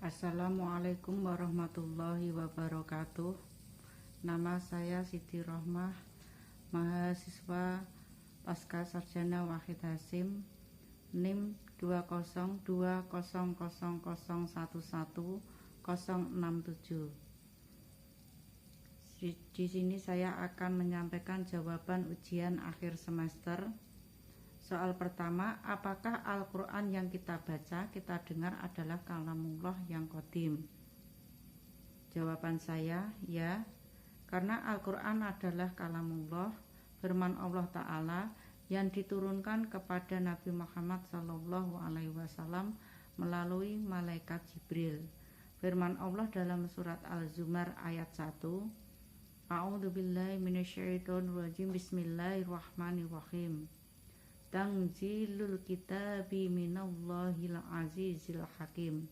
Assalamualaikum warahmatullahi wabarakatuh. Nama saya Siti Rohmah, mahasiswa Pasca Sarjana Wahid Hasim, NIM 20200011067. Di sini saya akan menyampaikan jawaban ujian akhir semester. Soal pertama, apakah Al-Quran yang kita baca, kita dengar adalah kalamullah yang qadim? Jawaban saya, ya, karena Al-Quran adalah kalamullah, firman Allah Ta'ala yang diturunkan kepada Nabi Muhammad SAW melalui malaikat Jibril. Firman Allah dalam surat Al-Zumar ayat 1, A'udzubillahi minasyaitonirrajim, Bismillahirrahmanirrahim. Tanzilul kitabi minallahil azizil hakim.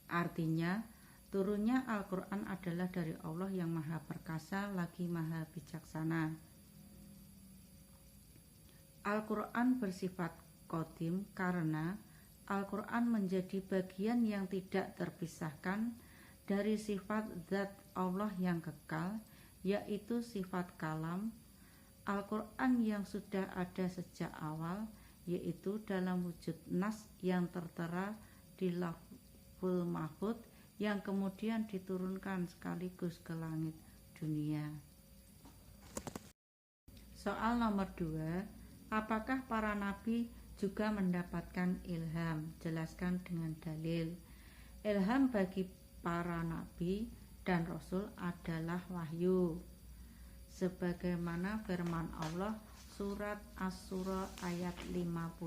Artinya, turunnya Al-Quran adalah dari Allah yang maha perkasa lagi maha bijaksana. Al-Quran bersifat qadim karena Al-Quran menjadi bagian yang tidak terpisahkan dari sifat zat Allah yang kekal, yaitu sifat kalam. Al-Quran yang sudah ada sejak awal, yaitu dalam wujud nas yang tertera di Lauhul Mahfuz yang kemudian diturunkan sekaligus ke langit dunia. Soal nomor 2, apakah para nabi juga mendapatkan ilham? Jelaskan dengan dalil. Ilham bagi para nabi dan rasul adalah wahyu, sebagaimana firman Allah surat Asy-Syura ayat 51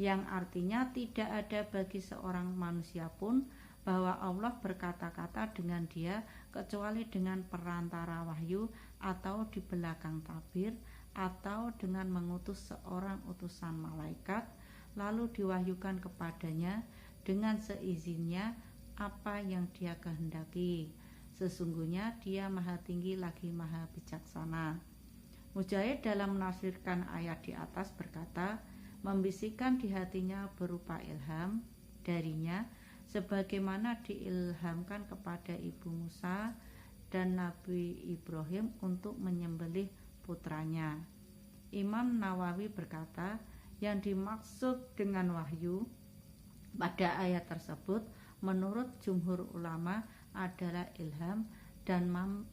yang artinya tidak ada bagi seorang manusia pun bahwa Allah berkata-kata dengan dia kecuali dengan perantara wahyu atau di belakang tabir atau dengan mengutus seorang utusan malaikat lalu diwahyukan kepadanya dengan seizinnya apa yang dia kehendaki. Sesungguhnya dia maha tinggi lagi maha bijaksana. Mujahid dalam menafsirkan ayat di atas berkata, membisikkan di hatinya berupa ilham darinya, sebagaimana diilhamkan kepada Ibu Musa dan Nabi Ibrahim untuk menyembelih putranya. Imam Nawawi berkata, yang dimaksud dengan wahyu pada ayat tersebut menurut jumhur ulama adalah ilham dan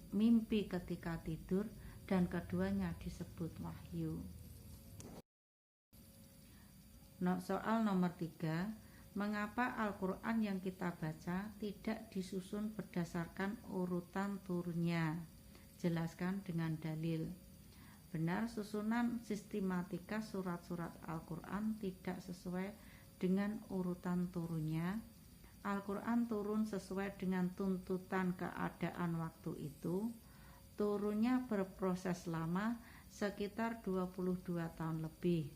mimpi ketika tidur, dan keduanya disebut wahyu. Soal nomor 3, mengapa Al-Quran yang kita baca tidak disusun berdasarkan urutan turunnya? Jelaskan dengan dalil. Benar, susunan sistematika surat-surat Al-Quran tidak sesuai dengan urutan turunnya. Al-Quran turun sesuai dengan tuntutan keadaan waktu itu. Turunnya berproses lama, sekitar 22 tahun lebih.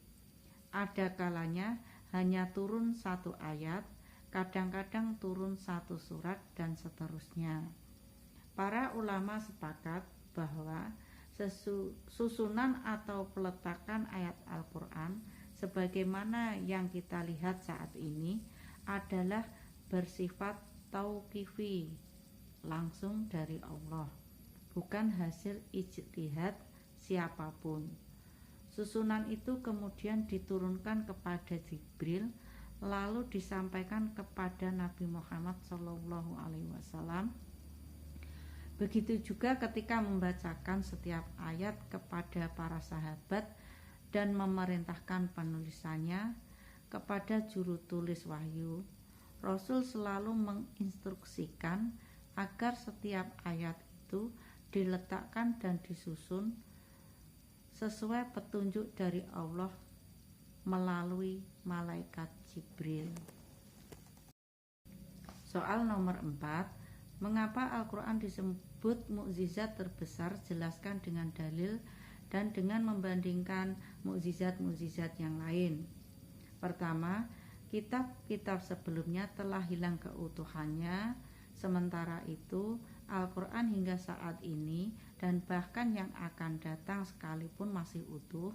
Ada kalanya hanya turun satu ayat, kadang-kadang turun satu surat, dan seterusnya. Para ulama sepakat bahwa susunan atau peletakan ayat Al-Quran sebagaimana yang kita lihat saat ini adalah bersifat tauqifi, langsung dari Allah, bukan hasil ijtihad siapapun. Susunan itu kemudian diturunkan kepada Jibril lalu disampaikan kepada Nabi Muhammad SAW. Begitu juga ketika membacakan setiap ayat kepada para sahabat dan memerintahkan penulisannya kepada juru tulis wahyu. Rasul selalu menginstruksikan agar setiap ayat itu diletakkan dan disusun sesuai petunjuk dari Allah melalui malaikat Jibril. Soal nomor 4, mengapa Al-Quran disebut mukjizat terbesar? Jelaskan dengan dalil dan dengan membandingkan mukjizat-mukjizat yang lain. Pertama, kitab-kitab sebelumnya telah hilang keutuhannya, sementara itu Al-Quran hingga saat ini dan bahkan yang akan datang sekalipun masih utuh.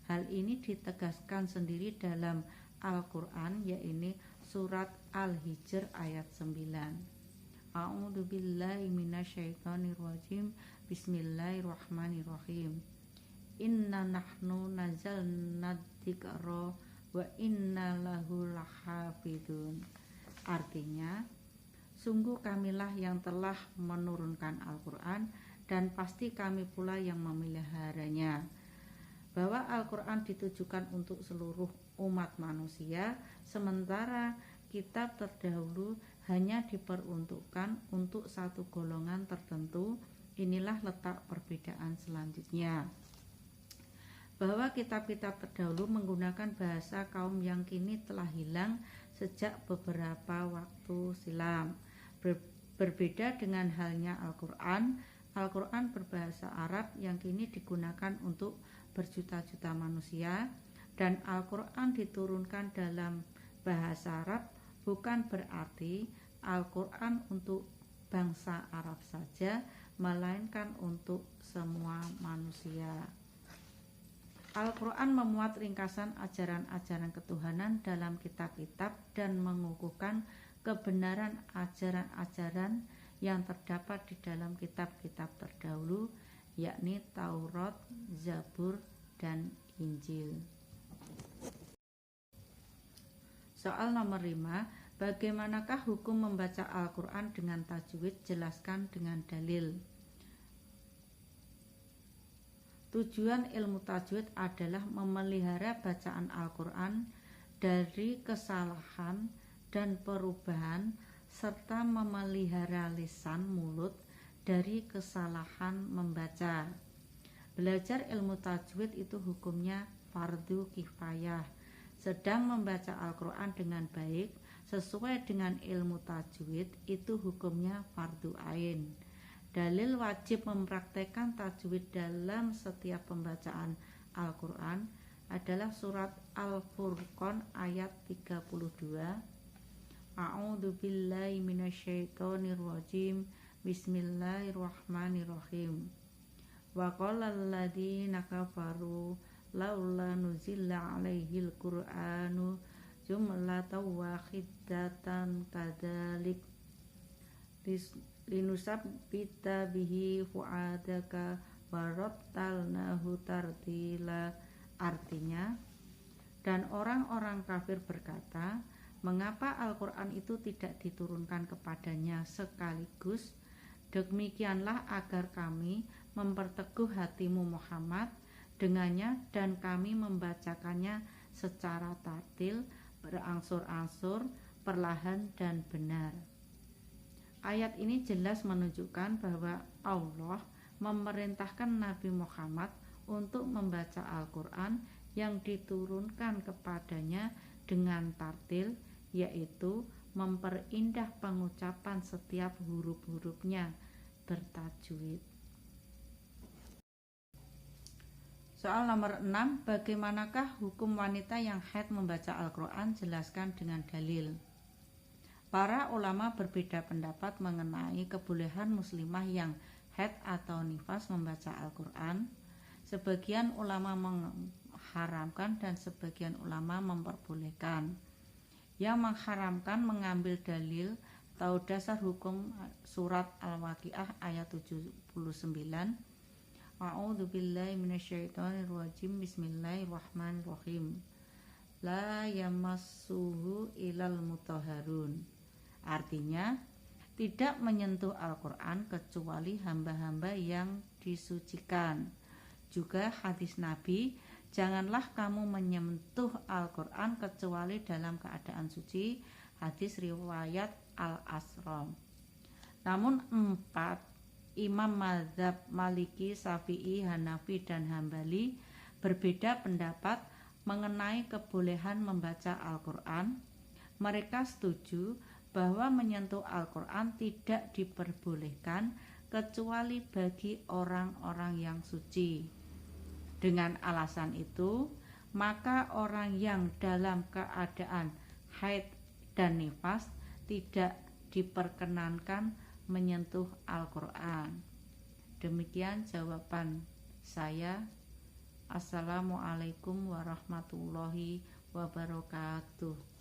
Hal ini ditegaskan sendiri dalam Al-Quran, yaitu surat Al-Hijr ayat 9. A'udzubillahi minasyaitonirrajim. Bismillahirrahmanirrahim. Inna nahnu nazzalna dzikra wa inna lahu lahafidun. Artinya, sungguh kamilah yang telah menurunkan Al-Quran dan pasti kami pula yang memeliharanya. Bahwa Al-Quran ditujukan untuk seluruh umat manusia, sementara kitab terdahulu hanya diperuntukkan untuk satu golongan tertentu. Inilah letak perbedaan selanjutnya. Bahwa kitab-kitab terdahulu menggunakan bahasa kaum yang kini telah hilang sejak beberapa waktu silam. Berbeda dengan halnya Al-Quran. Al-Quran berbahasa Arab yang kini digunakan untuk berjuta-juta manusia, dan Al-Quran diturunkan dalam bahasa Arab bukan berarti Al-Quran untuk bangsa Arab saja, melainkan untuk semua manusia. Al-Quran memuat ringkasan ajaran-ajaran ketuhanan dalam kitab-kitab dan mengukuhkan kebenaran ajaran-ajaran yang terdapat di dalam kitab-kitab terdahulu, yakni Taurat, Zabur, dan Injil. Soal nomor 5, bagaimanakah hukum membaca Al-Quran dengan tajwid? Jelaskan dengan dalil. Tujuan ilmu tajwid adalah memelihara bacaan Al-Quran dari kesalahan dan perubahan, serta memelihara lisan mulut dari kesalahan membaca. Belajar ilmu tajwid itu hukumnya fardu kifayah, sedang membaca Al-Quran dengan baik sesuai dengan ilmu tajwid itu hukumnya fardu ain. Dalil wajib mempraktekkan tajwid dalam setiap pembacaan Al-Quran adalah surat Al-Furqan ayat 32. A'udzubillahi minasyaitonirrajim. Bismillahirrahmanirrahim. Wa qala alladziina kafaru laula nuzila 'alaihil qur'anu jumlatan wahidatan kadzalik linusabbita bihi fu'adaka warattalnahu tartila. Artinya, dan orang-orang kafir berkata, mengapa Al-Quran itu tidak diturunkan kepadanya sekaligus? Demikianlah agar kami memperteguh hatimu Muhammad dengannya, dan kami membacakannya secara tartil, berangsur-angsur, perlahan dan benar. Ayat ini jelas menunjukkan bahwa Allah memerintahkan Nabi Muhammad untuk membaca Al-Quran yang diturunkan kepadanya dengan tartil, yaitu memperindah pengucapan setiap huruf-hurufnya bertajwid. Soal nomor 6, bagaimanakah hukum wanita yang haid membaca Al-Quran? Jelaskan dengan dalil. Para ulama berbeda pendapat mengenai kebolehan muslimah yang haid atau nifas membaca Al-Quran. Sebagian ulama mengharamkan dan sebagian ulama memperbolehkan. Yang mengharamkan mengambil dalil atau dasar hukum surat Al-Waqiah ayat 79. A'udzubillahi minasyaitonirrajim. Bismillahirrahmanirrahim. La yamassuhu ilal mutahharun. Artinya, tidak menyentuh Al-Quran kecuali hamba-hamba yang disucikan. Juga hadis Nabi, janganlah kamu menyentuh Al-Quran kecuali dalam keadaan suci. Hadis riwayat Al-Asram. Namun 4 imam mazhab Maliki, Syafi'i, Hanafi, dan Hambali berbeda pendapat mengenai kebolehan membaca Al-Quran. Mereka setuju bahwa menyentuh Al-Quran tidak diperbolehkan kecuali bagi orang-orang yang suci. Dengan alasan itu, maka orang yang dalam keadaan haid dan nifas tidak diperkenankan menyentuh Al-Quran. Demikian jawaban saya. Assalamualaikum warahmatullahi wabarakatuh.